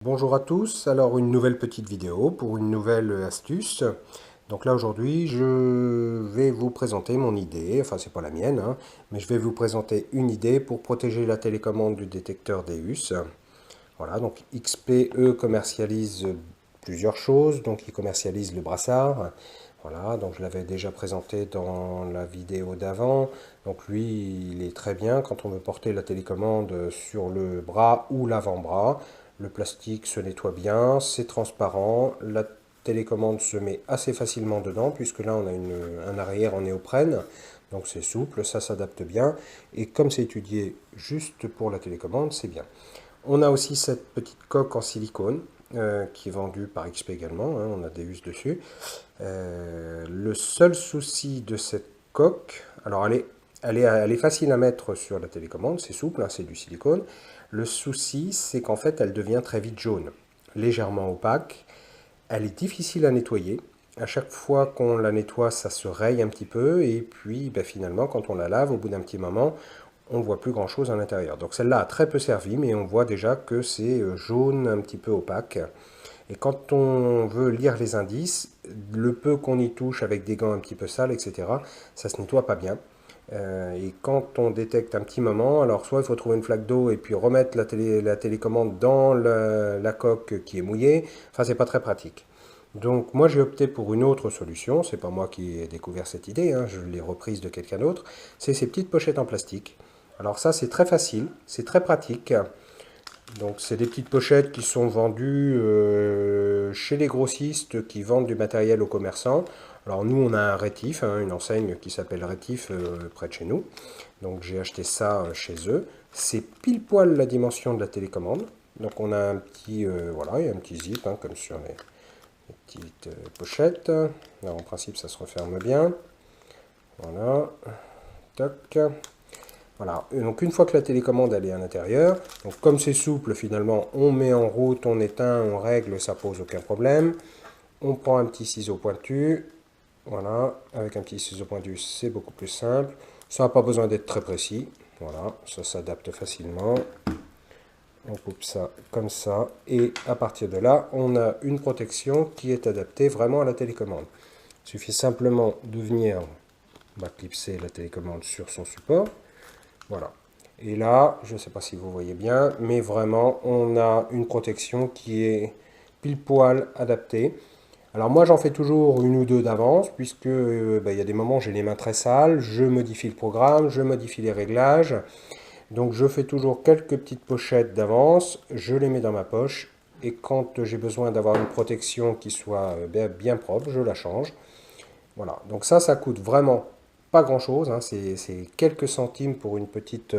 Bonjour à tous, alors une nouvelle petite vidéo pour une nouvelle astuce. Donc là aujourd'hui je vais vous présenter mon idée, enfin c'est pas la mienne, mais je vais vous présenter une idée pour protéger la télécommande du détecteur Deus. Voilà, donc XPE commercialise plusieurs choses, donc il commercialise le brassard. Voilà, donc je l'avais déjà présenté dans la vidéo d'avant. Donc lui, il est très bien quand on veut porter la télécommande sur le bras ou l'avant-bras. Le plastique se nettoie bien, c'est transparent, la télécommande se met assez facilement dedans puisque là on a un arrière en néoprène. Donc c'est souple, ça s'adapte bien. Et comme c'est étudié juste pour la télécommande, c'est bien. On a aussi cette petite coque en silicone qui est vendue par XP également, on a des us dessus. Le seul souci de cette coque, alors elle est facile à mettre sur la télécommande, c'est souple, c'est du silicone. Le souci, c'est qu'en fait, elle devient très vite jaune, légèrement opaque. Elle est difficile à nettoyer. À chaque fois qu'on la nettoie, ça se raye un petit peu. Et puis, finalement, quand on la lave, au bout d'un petit moment, on ne voit plus grand chose à l'intérieur. Donc celle-là a très peu servi, mais on voit déjà que c'est jaune, un petit peu opaque. Et quand on veut lire les indices, le peu qu'on y touche avec des gants un petit peu sales, etc., ça se nettoie pas bien. Et quand on détecte un petit moment, alors soit il faut trouver une flaque d'eau et puis remettre la télécommande dans la coque qui est mouillée, enfin c'est pas très pratique. Donc moi j'ai opté pour une autre solution, c'est pas moi qui ai découvert cette idée, je l'ai reprise de quelqu'un d'autre, c'est ces petites pochettes en plastique. Alors ça c'est très facile, c'est très pratique. Donc c'est des petites pochettes qui sont vendues chez les grossistes qui vendent du matériel aux commerçants. Alors nous on a un Rétif, une enseigne qui s'appelle Rétif près de chez nous. Donc j'ai acheté ça chez eux. C'est pile poil la dimension de la télécommande. Donc on a un petit, voilà, il y a un petit zip comme sur les petites pochettes. Alors en principe ça se referme bien. Voilà, toc. Voilà, et donc une fois que la télécommande elle est à l'intérieur, donc comme c'est souple finalement, on met en route, on éteint, on règle, ça pose aucun problème. On prend un petit ciseau pointu, voilà, avec un petit ciseau pointu c'est beaucoup plus simple. Ça n'a pas besoin d'être très précis, voilà, ça s'adapte facilement. On coupe ça comme ça, et à partir de là, on a une protection qui est adaptée vraiment à la télécommande. Il suffit simplement de venir clipser la télécommande sur son support. Voilà. Et là, je ne sais pas si vous voyez bien, mais vraiment, on a une protection qui est pile poil adaptée. Alors moi, j'en fais toujours une ou deux d'avance, puisque il y a des moments où j'ai les mains très sales, je modifie le programme, je modifie les réglages. Donc je fais toujours quelques petites pochettes d'avance, je les mets dans ma poche, et quand j'ai besoin d'avoir une protection qui soit bien propre, je la change. Voilà, donc ça coûte vraiment pas grand-chose, c'est quelques centimes pour une petite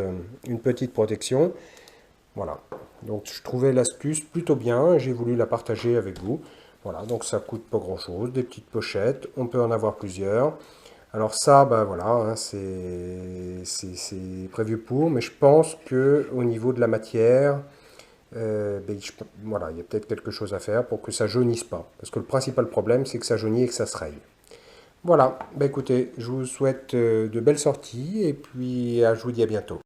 protection. Voilà, donc je trouvais l'astuce plutôt bien, j'ai voulu la partager avec vous. Voilà, donc ça coûte pas grand-chose, des petites pochettes, on peut en avoir plusieurs. Alors ça, voilà, c'est prévu pour, mais je pense que au niveau de la matière, voilà, il y a peut-être quelque chose à faire pour que ça jaunisse pas. Parce que le principal problème, c'est que ça jaunit et que ça se raye. Voilà, écoutez, je vous souhaite de belles sorties et puis je vous dis à bientôt.